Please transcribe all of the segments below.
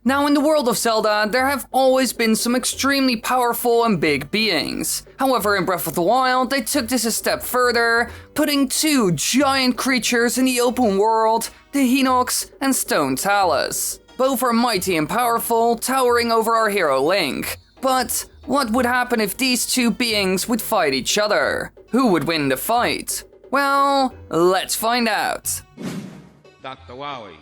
Now, in the world of Zelda, there have always been some extremely powerful and big beings. However, in Breath of the Wild, they took this a step further, putting two giant creatures in the open world, the Hinox and Stone Talus. Both are mighty and powerful, towering over our hero Link. But what would happen if these two beings would fight each other? Who would win the fight? Well, let's find out. Dr.Wily.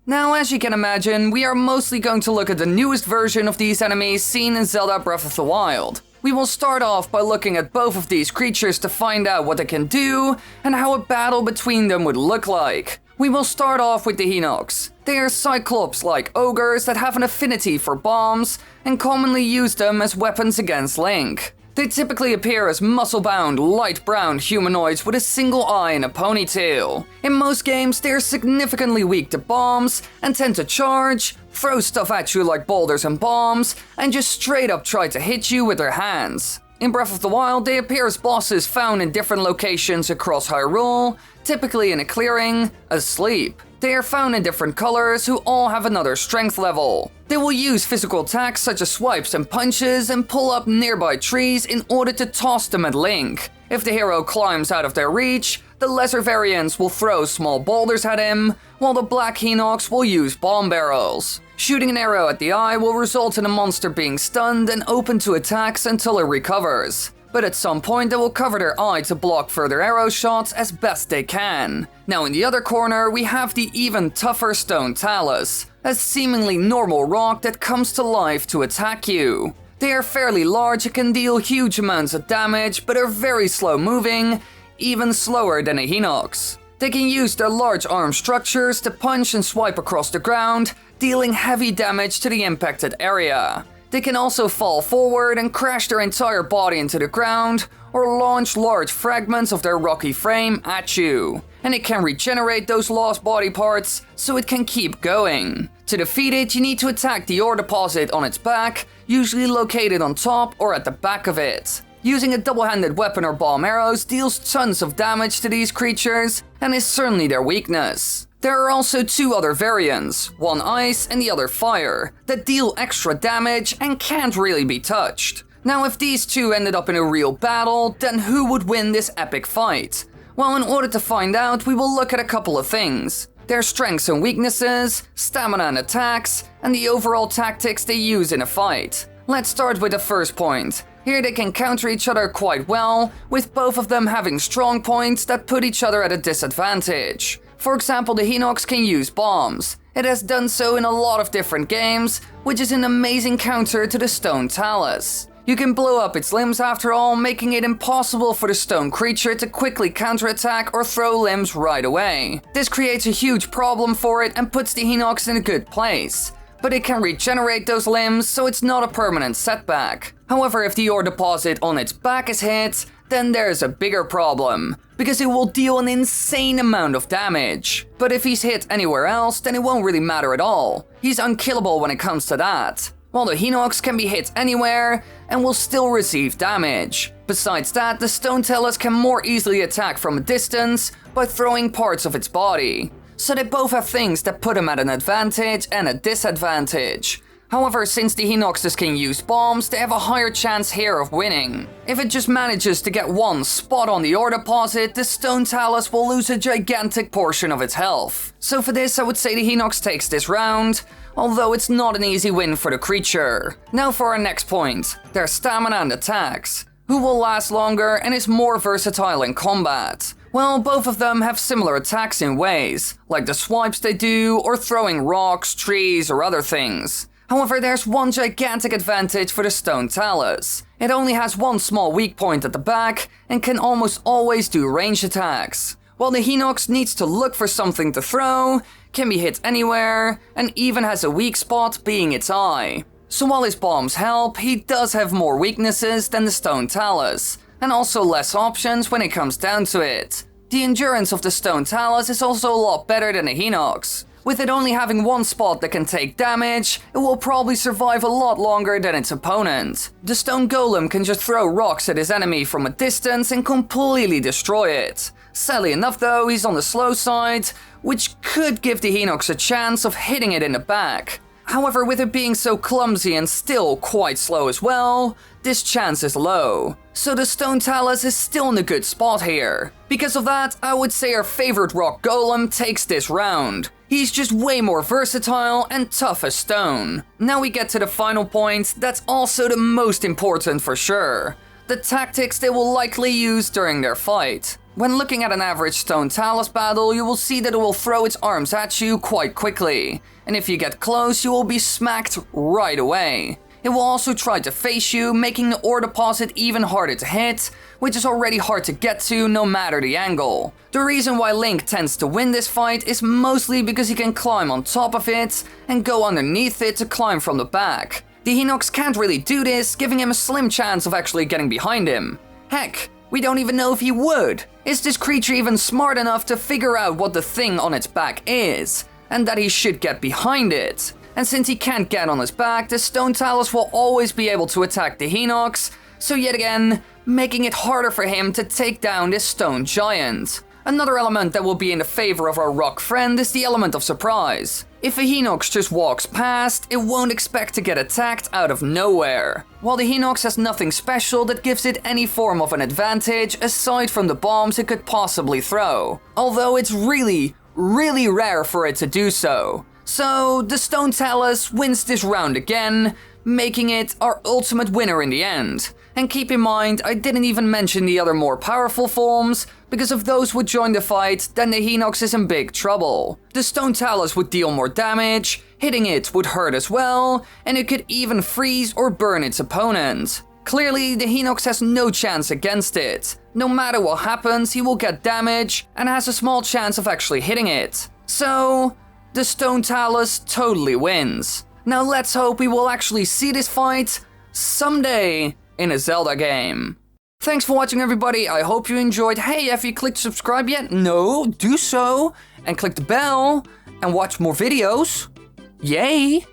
Now, as you can imagine, we are mostly going to look at the newest version of these enemies seen in Zelda Breath of the Wild. We will start off by looking at both of these creatures to find out what they can do and how a battle between them would look like. We will start off with the Hinox. They are Cyclops-like ogres that have an affinity for bombs and commonly use them as weapons against Link. They typically appear as muscle-bound, light-brown humanoids with a single eye and a ponytail. In most games, they are significantly weak to bombs and tend to charge, throw stuff at you like boulders and bombs, and just straight up try to hit you with their hands. In Breath of the Wild, they appear as bosses found in different locations across Hyrule, typically in a clearing, asleep. They are found in different colors who all have another strength level. They will use physical attacks such as swipes and punches and pull up nearby trees in order to toss them at Link. If the hero climbs out of their reach, the lesser variants will throw small boulders at him, while the black Hinox will use bomb barrels. Shooting an arrow at the eye will result in a monster being stunned and open to attacks until it recovers. But at some point they will cover their eye to block further arrow shots as best they can. Now in the other corner we have the even tougher Stone Talus, a seemingly normal rock that comes to life to attack you. They are fairly large and can deal huge amounts of damage, but are very slow moving, even slower than a Hinox. They can use their large arm structures to punch and swipe across the ground, dealing heavy damage to the impacted area. They can also fall forward and crash their entire body into the ground, or launch large fragments of their rocky frame at you. And it can regenerate those lost body parts, so it can keep going. To defeat it, you need to attack the ore deposit on its back, usually located on top or at the back of it. Using a double-handed weapon or bomb arrows deals tons of damage to these creatures, and is certainly their weakness. There are also two other variants, one ice and the other fire, that deal extra damage and can't really be touched. Now if these two ended up in a real battle, then who would win this epic fight? Well, in order to find out, we will look at a couple of things. Their strengths and weaknesses, stamina and attacks, and the overall tactics they use in a fight. Let's start with the first point. Here they can counter each other quite well, with both of them having strong points that put each other at a disadvantage. For example, the Hinox can use bombs. It has done so in a lot of different games, which is an amazing counter to the Stone Talus. You can blow up its limbs after all, making it impossible for the stone creature to quickly counterattack or throw limbs right away. This creates a huge problem for it and puts the Hinox in a good place. But it can regenerate those limbs, so it's not a permanent setback. However, if the ore deposit on its back is hit, then there's a bigger problem, because it will deal an insane amount of damage. But if he's hit anywhere else, then it won't really matter at all. He's unkillable when it comes to that. While the Hinox can be hit anywhere and will still receive damage. Besides that, the Stone Talus can more easily attack from a distance by throwing parts of its body. So they both have things that put him at an advantage and a disadvantage. However, since the Hinoxes can use bombs, they have a higher chance here of winning. If it just manages to get one spot on the ore deposit, the Stone Talus will lose a gigantic portion of its health. So for this, I would say the Hinox takes this round, although it's not an easy win for the creature. Now for our next point, their stamina and attacks. Who will last longer and is more versatile in combat? Well, both of them have similar attacks in ways, like the swipes they do, or throwing rocks, trees, or other things. However, there's one gigantic advantage for the Stone Talus. It only has one small weak point at the back, and can almost always do ranged attacks. While the Hinox needs to look for something to throw, can be hit anywhere, and even has a weak spot being its eye. So while his bombs help, he does have more weaknesses than the Stone Talus, and also less options when it comes down to it. The endurance of the Stone Talus is also a lot better than the Hinox. With it only having one spot that can take damage, it will probably survive a lot longer than its opponent. The stone golem can just throw rocks at his enemy from a distance and completely destroy it. Sadly enough though, he's on the slow side, which could give the Hinox a chance of hitting it in the back. However, with it being so clumsy and still quite slow as well, this chance is low. So the stone Talus is still in a good spot here. Because of that, I would say our favorite rock golem takes this round. He's just way more versatile and tough as stone. Now we get to the final point, that's also the most important for sure. The tactics they will likely use during their fight. When looking at an average stone Talus battle, you will see that it will throw its arms at you quite quickly. And if you get close, you will be smacked right away. It will also try to face you, making the ore deposit even harder to hit, which is already hard to get to no matter the angle. The reason why Link tends to win this fight is mostly because he can climb on top of it and go underneath it to climb from the back. The Hinox can't really do this, giving him a slim chance of actually getting behind him. Heck, we don't even know if he would. Is this creature even smart enough to figure out what the thing on its back is, and that he should get behind it? And since he can't get on his back, the stone Talus will always be able to attack the Hinox, so yet again, making it harder for him to take down this stone giant. Another element that will be in the favor of our rock friend is the element of surprise. If a Hinox just walks past, it won't expect to get attacked out of nowhere. While the Hinox has nothing special that gives it any form of an advantage aside from the bombs it could possibly throw. Although it's really rare for it to do so. So the stone Talus wins this round again, making it our ultimate winner in the end. And keep in mind, I didn't even mention the other more powerful forms, because if those would join the fight, then the Hinox is in big trouble. The stone Talus would deal more damage, hitting it would hurt as well, and it could even freeze or burn its opponent. Clearly, the Hinox has no chance against it. No matter what happens, he will get damage, and has a small chance of actually hitting it. So, the stone Talus totally wins. Now let's hope we will actually see this fight someday in a Zelda game. Thanks for watching everybody, I hope you enjoyed. Hey, have you clicked subscribe yet? No, do so, and click the bell, and watch more videos. Yay!